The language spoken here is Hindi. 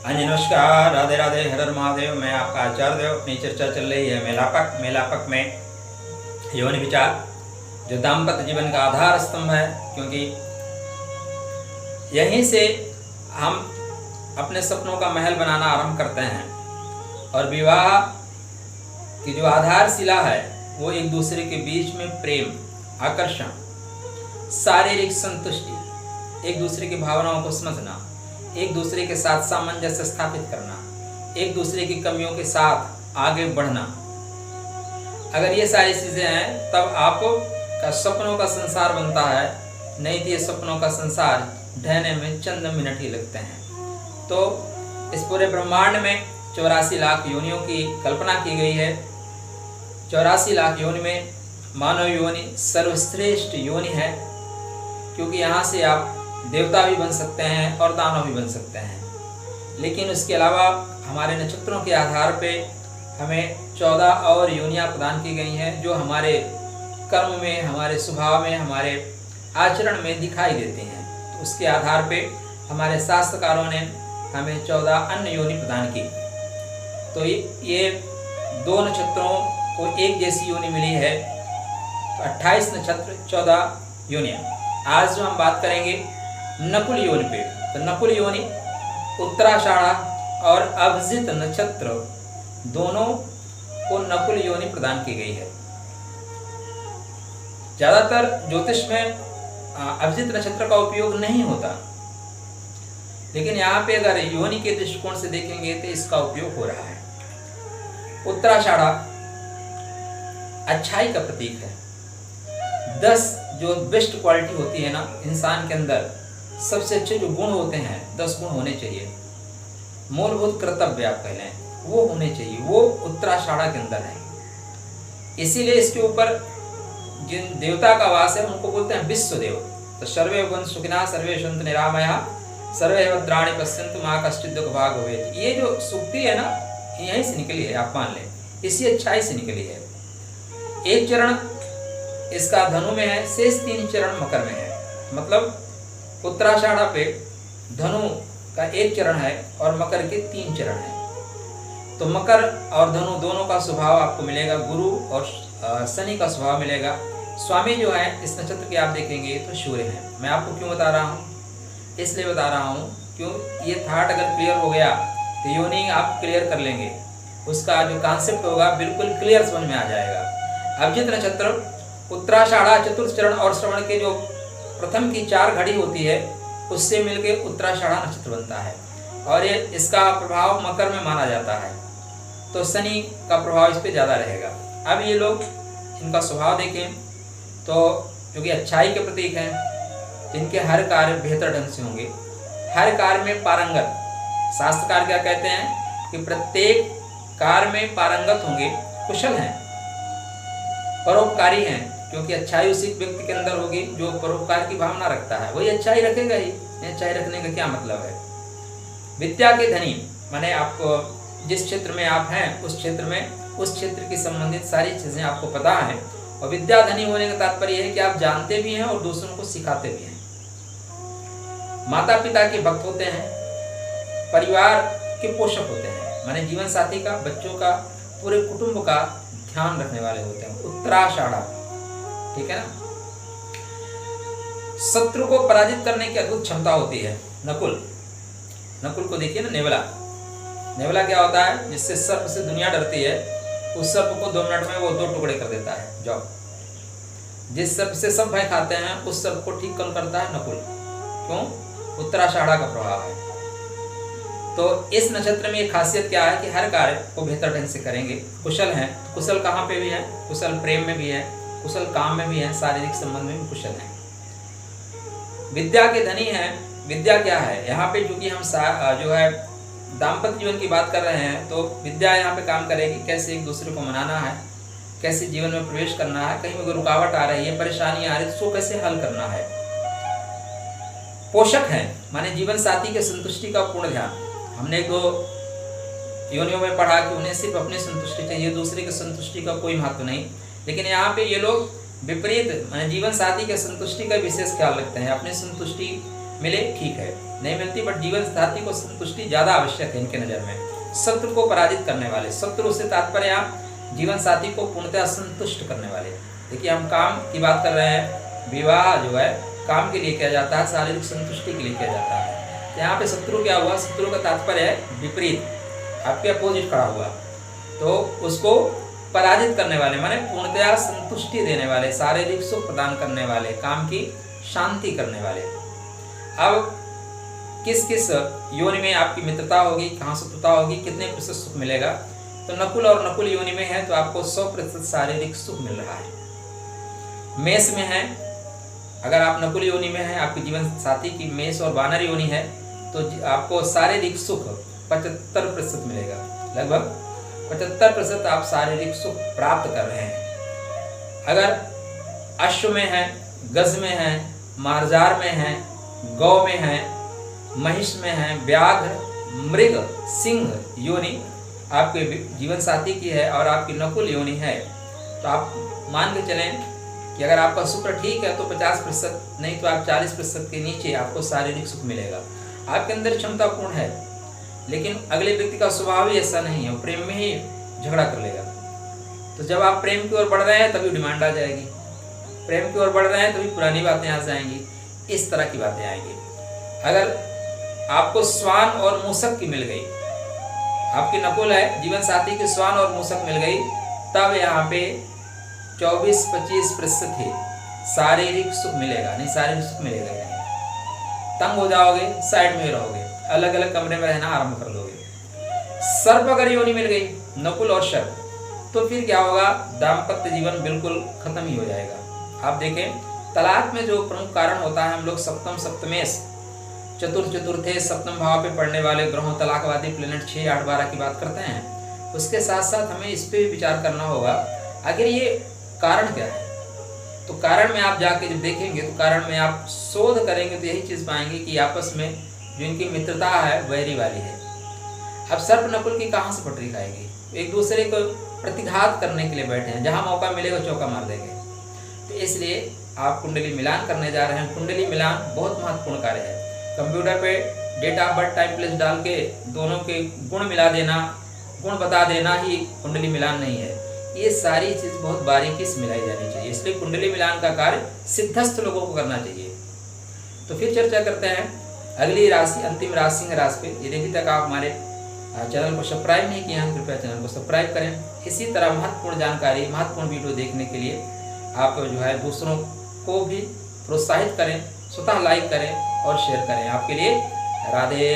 हाँ जी, नमस्कार, राधे राधे, हर हर महादेव। मैं आपका आचार्य देव। अपनी चर्चा चल रही है मेलापक में यौन विचार, जो दाम्पत्य जीवन का आधार स्तंभ है, क्योंकि यहीं से हम अपने सपनों का महल बनाना आरंभ करते हैं। और विवाह की जो आधारशिला है वो एक दूसरे के बीच में प्रेम, आकर्षण, शारीरिक संतुष्टि, एक दूसरे की भावनाओं को समझना, एक दूसरे के साथ सामंजस्य स्थापित करना, एक दूसरे की कमियों के साथ आगे बढ़ना। अगर ये सारी चीज़ें हैं तब आपका सपनों का संसार बनता है, नहीं तो ये सपनों का संसार ढहने में चंद मिनट ही लगते हैं। तो इस पूरे ब्रह्मांड में 84 लाख योनियों की कल्पना की गई है। 84 लाख योनि में मानव योनि सर्वश्रेष्ठ योनि है, क्योंकि यहाँ से आप देवता भी बन सकते हैं और दानव भी बन सकते हैं। लेकिन उसके अलावा हमारे नक्षत्रों के आधार पे हमें 14 और योनियाँ प्रदान की गई हैं, जो हमारे कर्म में, हमारे स्वभाव में, हमारे आचरण में दिखाई देती हैं। तो उसके आधार पे हमारे शास्त्रकारों ने हमें 14 अन्य योनि प्रदान की। तो ये दो नक्षत्रों को एक जैसी योनि मिली है, तो 28 नक्षत्र 14 योनियाँ। आज जो हम बात करेंगे नकुल योनि पे, तो नकुल योनि उत्तराषाढ़ा और अभिजित नक्षत्र दोनों को नकुल योनि प्रदान की गई है। ज्यादातर ज्योतिष में अभिजित नक्षत्र का उपयोग नहीं होता, लेकिन यहाँ पे अगर योनि के दृष्टिकोण से देखेंगे तो इसका उपयोग हो रहा है। उत्तराषाढ़ा अच्छाई का प्रतीक है। 10 जो बेस्ट क्वालिटी होती है ना इंसान के अंदर, सबसे अच्छे जो गुण होते हैं 10 गुण होने चाहिए, मूलभूत कर्तव्य आप कह लें, वो होने चाहिए, वो उत्तराषाढ़ा के अंदर है। इसीलिए इसके ऊपर जिन देवता का वास है उनको बोलते हैं विश्व देव। तो सर्वे भवन्तु सुखिनः सर्वे सन्तु निरामयाः सर्वे भद्राणि पश्यन्तु मा कश्चित् दुःख भाग् भवेत्। ये जो सूक्ति है ना, यहीं से निकली है, आप मान लें, इसी अच्छाई से निकली है। एक चरण इसका धनु में है, शेष 3 चरण मकर में है। मतलब उत्तराषाढ़ा पे धनु का 1 चरण है और मकर के 3 चरण है। तो मकर और धनु दोनों का स्वभाव आपको मिलेगा, गुरु और शनि का स्वभाव मिलेगा। स्वामी जो है इस नक्षत्र के आप देखेंगे तो सूर्य है। मैं आपको क्यों बता रहा हूँ, इसलिए बता रहा हूँ क्यों ये थाट अगर क्लियर हो गया तो योनि आप क्लियर कर लेंगे, उसका जो कॉन्सेप्ट होगा बिल्कुल क्लियर समझ में आ जाएगा। अभिजित नक्षत्र उत्तराषाढ़ा चतुर्थ चरण और श्रवण के जो प्रथम की 4 घड़ी होती है उससे मिलके उत्तराषाढ़ा नक्षत्र बनता है, और ये इसका प्रभाव मकर में माना जाता है। तो शनि का प्रभाव इस पे ज़्यादा रहेगा। अब ये लोग इनका स्वभाव देखें तो जो कि अच्छाई के प्रतीक हैं, इनके हर कार्य बेहतर ढंग से होंगे, हर कार्य में पारंगत। शास्त्रकार क्या कहते हैं कि प्रत्येक कार्य में पारंगत होंगे, कुशल हैं, परोपकारी हैं, क्योंकि अच्छाई उसी व्यक्ति के अंदर होगी जो परोपकार की भावना रखता है, वही अच्छाई रखेगा ही। अच्छाई रखने का क्या मतलब है। विद्या के धनी माने आपको जिस क्षेत्र में आप हैं उस क्षेत्र में उस क्षेत्र की संबंधित सारी चीजें आपको पता है। और विद्या धनी होने का तात्पर्य है कि आप जानते भी हैं और दूसरों को सिखाते भी हैं। माता पिता के भक्त होते हैं, परिवार के पोषक होते हैं, माने जीवन साथी का, बच्चों का, पूरे कुटुंब का ध्यान रखने वाले होते हैं। उत्तराषाढ़ा, ठीक है ना। शत्रु को पराजित करने की अद्भुत क्षमता होती है। नकुल को देखिए ना, नेवला क्या होता है, जिससे सर्प से दुनिया डरती है, उस सर्प को 2 मिनट में वो 2 टुकड़े कर देता है। जाओ, जिस सर्प से सब भय खाते हैं उस सर्प को ठीक कौन करता है, नकुल। क्यों? उत्तराषाढ़ा का प्रभाव है। तो इस नक्षत्र में एक खासियत क्या है कि हर कार्य को बेहतर ढंग से करेंगे, कुशल हैं। कुशल कहाँ पे भी है, कुशल प्रेम में भी है, कुशल काम में भी है, शारीरिक संबंध में भी कुशल हैं। विद्या के धनी हैं। विद्या क्या है, यहाँ पे चूंकि हम जो है दाम्पत्य जीवन की बात कर रहे हैं, तो विद्या यहाँ पे काम करेगी, कैसे एक दूसरे को मनाना है, कैसे जीवन में प्रवेश करना है, कहीं कोई रुकावट आ रही है, परेशानी आ रही है तो उसको कैसे हल करना है। पोषक हैं, माने जीवन साथी के संतुष्टि का पूर्ण ध्यान। हमने 2 योनियों में पढ़ा कि उन्हें सिर्फ अपनी संतुष्टि चाहिए, दूसरे की संतुष्टि का कोई महत्व नहीं। लेकिन यहाँ पे ये लोग विपरीत, माने जीवन साथी के संतुष्टि का विशेष ख्याल रखते हैं, अपनी संतुष्टि मिले ठीक है, नहीं मिलती, बट जीवन साथी को संतुष्टि ज़्यादा आवश्यक है इनके नज़र में। शत्रु को पराजित करने वाले, शत्रु से तात्पर्य आप जीवन साथी को पूर्णतः संतुष्ट करने वाले। देखिए हम काम की बात कर रहे हैं, विवाह जो है काम के लिए किया जाता है, शारीरिक संतुष्टि के लिए किया जाता है। यहाँ पे शत्रु क्या हुआ, शत्रु का तात्पर्य है विपरीत, आपके अपोजिट खड़ा हुआ, तो उसको पराजित करने वाले माने पूर्णतया संतुष्टि देने वाले, शारीरिक सुख प्रदान करने वाले, काम की शांति करने वाले। अब किस किस योनि में आपकी मित्रता होगी, कहाँ शत्रुता होगी, कितने प्रतिशत सुख मिलेगा, तो नकुल और नकुल योनि में है तो आपको 100% शारीरिक सुख मिल रहा है। मेष में है, अगर आप नकुल योनि में हैं, आपके जीवन साथी की मेष और वानर योनि है, तो आपको शारीरिक सुख 75% मिलेगा, लगभग 75% आप शारीरिक सुख प्राप्त कर रहे हैं। अगर अश्व में है, गज में है, मार्जार में है, गौ में है, महिष में है, व्याघ्र, मृग, सिंह योनि आपके जीवन साथी की है और आपकी नकुल योनि है, तो आप मान के चलें कि अगर आपका शुक्र ठीक है तो 50%, नहीं तो आप 40% के नीचे आपको शारीरिक सुख मिलेगा। आपके अंदर क्षमता पूर्ण है, लेकिन अगले व्यक्ति का स्वभाव ही ऐसा नहीं है, वो प्रेम में ही झगड़ा कर लेगा। तो जब आप प्रेम की ओर बढ़ रहे हैं तभी डिमांड आ जाएगी, प्रेम की ओर बढ़ रहे हैं तभी पुरानी बातें आ जाएंगी, इस तरह की बातें आएंगी। अगर आपको स्वान और मूसक की मिल गई, आपकी नकुल है, जीवन साथी की स्वान और मूसक मिल गई, तब यहाँ पे 24-25% ही शारीरिक सुख मिलेगा, नहीं शारीरिक सुख मिलेगा ही नहीं। तंग हो जाओगे, साइड में रहोगे, अलग अलग कमरे में रहना आरंभ कर लोगे। सर्प अगर योनि मिल गई, नकुल और सर्प, तो फिर क्या होगा, दाम्पत्य जीवन बिल्कुल खत्म ही हो जाएगा। आप देखें तलाक में जो प्रमुख कारण होता है, हम लोग सप्तम सप्तमेश चतुर्थे सप्तम भाव पे पड़ने वाले ग्रहों, तलाकवादी प्लेनेट 6, 8, 12 की बात करते हैं। उसके साथ साथ हमें इस पे भी विचार करना होगा, आखिर ये कारण क्या है। तो कारण में आप जाके जब देखेंगे तो कारण में आप शोध करेंगे तो यही चीज़ पाएंगे कि आपस में जो इनकी मित्रता है वैरी वाली है। अब सर्प नकुल की कहाँ से पटरी खाएगी, एक दूसरे को प्रतिघात करने के लिए बैठे हैं, जहाँ मौका मिलेगा चौका मार देंगे। तो इसलिए आप कुंडली मिलान करने जा रहे हैं। कुंडली मिलान बहुत महत्वपूर्ण कार्य है। कंप्यूटर पे date of birth, time, place डाल के दोनों के गुण मिला देना, गुण बता देना ही कुंडली मिलान नहीं है। ये सारी चीज़ बहुत बारीकी से मिलाई जानी चाहिए, इसलिए कुंडली मिलान का कार्य सिद्धस्थ लोगों को करना चाहिए। तो फिर चर्चा करते हैं अगली राशि, अंतिम राशि सिंह राशि पे। यदि अभी तक आप हमारे चैनल को सब्सक्राइब नहीं किए हैं, कृपया चैनल को सब्सक्राइब करें। इसी तरह महत्वपूर्ण जानकारी, महत्वपूर्ण वीडियो देखने के लिए आप जो है दूसरों को भी प्रोत्साहित करें, स्वतः लाइक करें और शेयर करें। आपके लिए राधे।